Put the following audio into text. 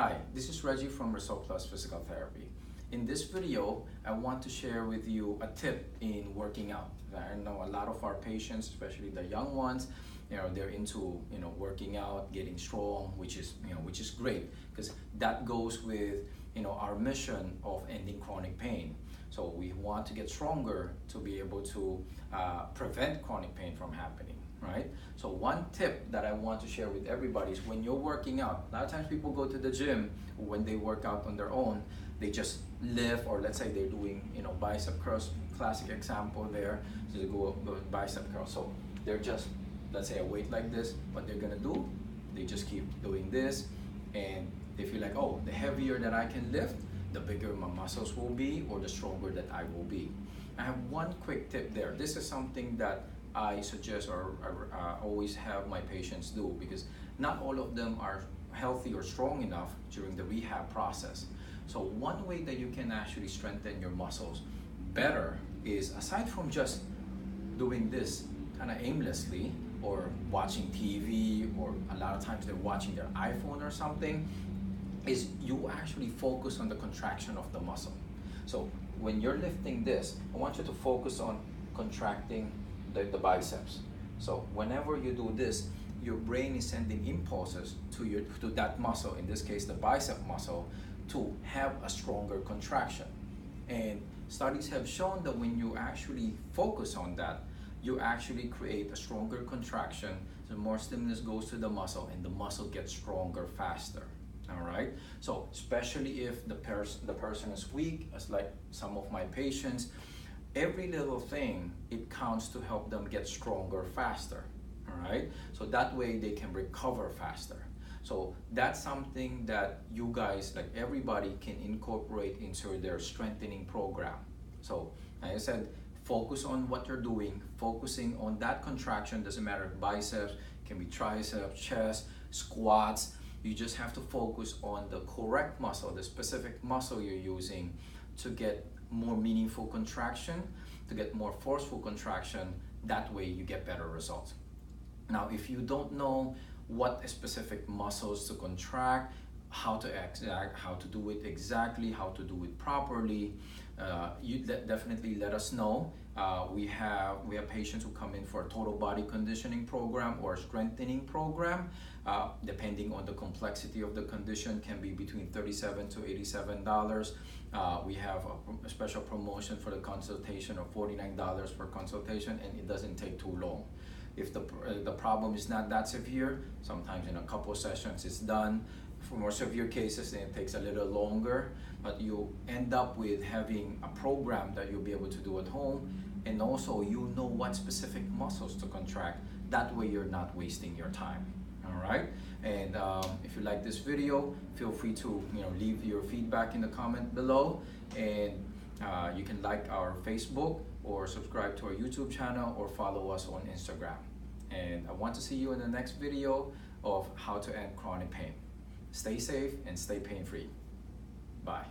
Hi, this is Reggie from Result Plus Physical Therapy. In this video, I want to share with you a tip in working out. I know a lot of our patients, especially the young ones, they're into working out, getting strong, which is great because that goes with our mission of ending chronic pain. So we want to get stronger to be able to prevent chronic pain from happening. Right? So one tip that I want to share with everybody is when you're working out, a lot of times people go to the gym when they work out on their own, they just lift, or let's say they're doing bicep curls, classic example there, so they go bicep curls. So they're just, let's say a weight like this, what they're gonna do, they just keep doing this, and they feel like, oh, the heavier that I can lift, the bigger my muscles will be, or the stronger that I will be. I have one quick tip there. This is something that I suggest or always have my patients do, because not all of them are healthy or strong enough during the rehab process. So one way that you can actually strengthen your muscles better is, aside from just doing this kind of aimlessly or watching TV, or a lot of times they're watching their iPhone or something, is you actually focus on the contraction of the muscle. So when you're lifting this, I want you to focus on contracting the biceps. So whenever you do this, your brain is sending impulses to that muscle, in this case the bicep muscle, to have a stronger contraction. And studies have shown that when you actually focus on that, you actually create a stronger contraction, so more stimulus goes to the muscle and the muscle gets stronger faster. All right, so especially if the person is weak, as like some of my patients, every little thing, it counts to help them get stronger faster. All right, so that way they can recover faster. So that's something that you guys, like everybody, can incorporate into their strengthening program. So like I said, focus on what you're doing, focusing on that contraction. Doesn't matter if biceps, can be triceps, chest, squats. You just have to focus on the correct muscle, the specific muscle you're using, to get more meaningful contraction, to get more forceful contraction. That way you get better results. Now, if you don't know what specific muscles to contract, how to do it exactly, how to do it properly, you definitely let us know. We have patients who come in for a total body conditioning program or a strengthening program. Depending on the complexity of the condition, can be between $37 to $87. We have a special promotion for the consultation of $49 per consultation, and it doesn't take too long. If the problem is not that severe, sometimes in a couple sessions it's done. For more severe cases, then it takes a little longer, but you end up with having a program that you'll be able to do at home, and also you know what specific muscles to contract. That way you're not wasting your time. All right, and if you like this video, feel free to leave your feedback in the comment below, and you can like our Facebook or subscribe to our YouTube channel or follow us on Instagram. And I want to see you in the next video of how to end chronic pain. Stay safe and stay pain-free. Bye.